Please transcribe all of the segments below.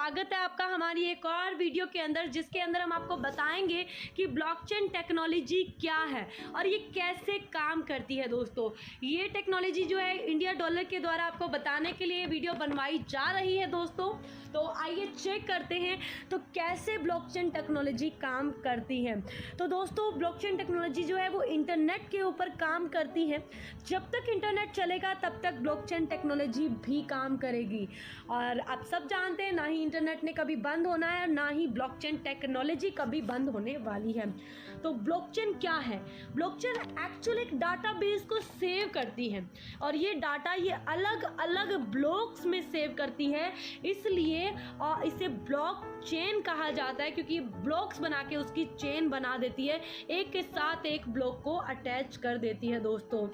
स्वागत है आपका हमारी एक और वीडियो के अंदर, जिसके अंदर हम आपको बताएंगे कि ब्लॉकचेन टेक्नोलॉजी क्या है और ये कैसे काम करती है। दोस्तों, ये टेक्नोलॉजी जो है इंडिया डॉलर के द्वारा आपको बताने के लिए वीडियो बनवाई जा रही है। दोस्तों, तो आइए चेक करते हैं तो कैसे ब्लॉकचेन टेक्नोलॉजी काम करती है। तो दोस्तों, ब्लॉकचेन टेक्नोलॉजी जो है वो इंटरनेट के ऊपर काम करती है। जब तक इंटरनेट चलेगा तब तक ब्लॉकचेन टेक्नोलॉजी भी काम करेगी। और आप सब जानते हैं, ना ही इंटरनेट ने कभी बंद होना है, ना ही ब्लॉकचेन टेक्नोलॉजी कभी बंद होने वाली है। तो ब्लॉकचेन क्या है? ब्लॉकचेन एक्चुअली एक डाटाबेस को सेव करती है और ये डाटा ये अलग अलग ब्लॉक्स में सेव करती है, इसलिए इसे ब्लॉकचेन कहा जाता है, क्योंकि ब्लॉक्स बना के उसकी चेन बना देती है, एक के साथ एक ब्लॉक को अटैच कर देती है। दोस्तों,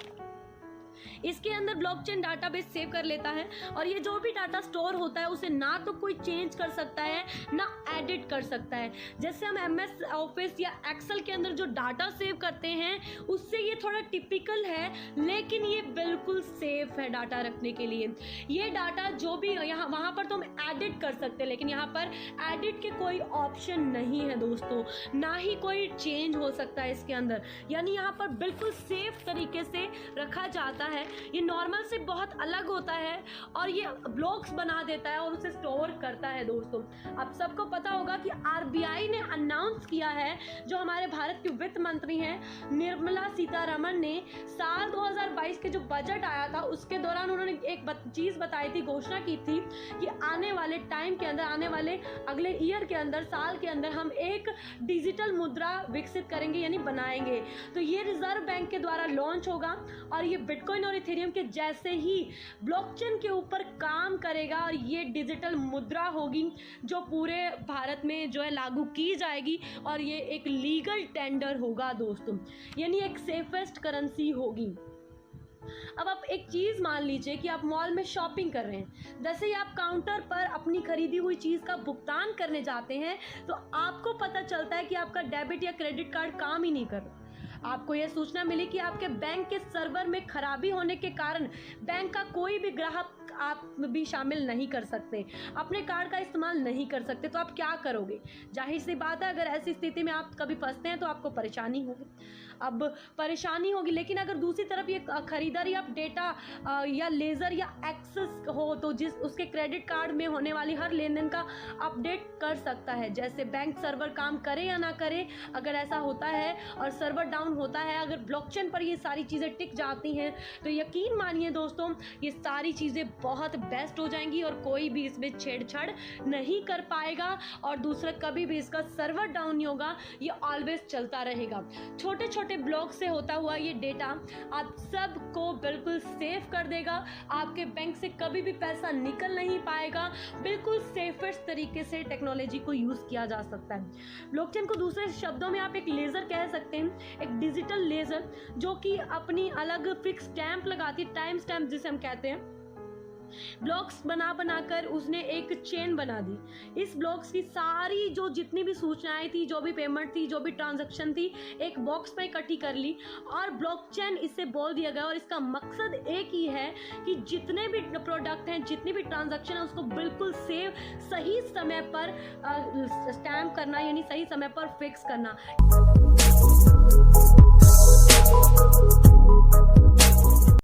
इसके अंदर ब्लॉकचेन डाटाबेस सेव कर लेता है और ये जो भी डाटा स्टोर होता है उसे ना तो कोई चेंज कर सकता है ना एडिट कर सकता है। जैसे हम MS ऑफिस या एक्सेल के अंदर जो डाटा सेव करते हैं उससे ये थोड़ा टिपिकल है, लेकिन ये बिल्कुल सेफ है डाटा रखने के लिए। ये डाटा जो भी यहाँ वहाँ पर तो हम एडिट कर सकते हैं, लेकिन यहाँ पर एडिट के कोई ऑप्शन नहीं है दोस्तों, ना ही कोई चेंज हो सकता है इसके अंदर। यानी यहाँ पर बिल्कुल सेफ तरीके से रखा जाता है। ये नॉर्मल से बहुत अलग होता है और ये ब्लॉक्स बना देता है और उसे स्टोर करता है। दोस्तों, आप सबको पता होगा कि RBI ने अनाउंस किया है, जो हमारे भारत के वित्त मंत्री हैं निर्मला सीतारमण ने, साल 2022 के जो बजट आया था उसके दौरान उन्होंने एक चीज बताई थी, घोषणा की थी कि आने वाले टाइम के अंदर, आने वाले अगले ईयर के अंदर, साल के अंदर हम एक डिजिटल मुद्रा विकसित करेंगे, यानी बनाएंगे। तो ये रिजर्व बैंक के द्वारा लॉन्च होगा और ये बिटकॉइन और इथेरियम के जैसे ही ब्लॉकचेन के ऊपर काम करेगा और ये डिजिटल मुद्रा होगी जो पूरे भारत में जो है लागू की जाएगी और ये एक लीगल टेंडर होगा दोस्तों, यानी एक सेफेस्ट करेंसी होगी। अब आप एक चीज मान लीजिए कि आप मॉल में शॉपिंग कर रहे हैं, जैसे ही आप काउंटर पर अपनी खरीदी हुई चीज का भुगतान करने जाते हैं तो आपको पता चलता है कि आपका डेबिट या क्रेडिट कार्ड काम ही नहीं कर रहा। आपको यह सूचना मिली कि आपके बैंक के सर्वर में खराबी होने के कारण बैंक का कोई भी ग्राहक आप भी शामिल नहीं कर सकते, अपने कार्ड का इस्तेमाल नहीं कर सकते। तो आप क्या करोगे? जाहिर सी बात है, अगर ऐसी स्थिति में आप कभी फंसते हैं तो आपको परेशानी होगी। अब परेशानी होगी, लेकिन अगर दूसरी तरफ ये खरीदारी आप डेटा या लेज़र या एक्सेस हो तो जिस उसके क्रेडिट कार्ड में होने वाली हर लेन देन का अपडेट कर सकता है, जैसे बैंक सर्वर काम करे या ना करे। अगर ऐसा होता है और सर्वर डाउन होता है, अगर ब्लॉकचेन पर ये सारी चीज़ें टिक जाती हैं तो यकीन मानिए दोस्तों, ये सारी चीज़ें बहुत बेस्ट हो जाएंगी और कोई भी इसमें छेड़छाड़ नहीं कर पाएगा और दूसरा कभी भी इसका सर्वर डाउन नहीं होगा, ये ऑलवेज चलता रहेगा। छोटे छोटे ब्लॉक से होता हुआ ये डेटा आप सबको बिल्कुल सेफ कर देगा, आपके बैंक से कभी भी पैसा निकल नहीं पाएगा। बिल्कुल सेफेस्ट तरीके से टेक्नोलॉजी को यूज किया जा सकता है। ब्लॉकचेन को दूसरे शब्दों में आप एक लेजर कह सकते हैं, एक डिजिटल लेजर जो कि अपनी अलग फिक्स स्टैंप लगाती, टाइम स्टैंप जिसे हम कहते हैं। ब्लॉक्स बनाकर उसने एक चेन बना दी। इस ब्लॉक्स की सारी जो जितनी भी सूचनाएं थी, जो भी पेमेंट थी, जो भी ट्रांजैक्शन थी, एक बॉक्स में इकट्ठी कर ली और ब्लॉकचेन इससे बोल दिया गया। और इसका मकसद एक ही है कि जितने भी प्रोडक्ट हैं, जितनी भी ट्रांजैक्शन है, उसको बिल्कुल सेव सही समय पर स्टैम्प करना, यानी सही समय पर फिक्स करना।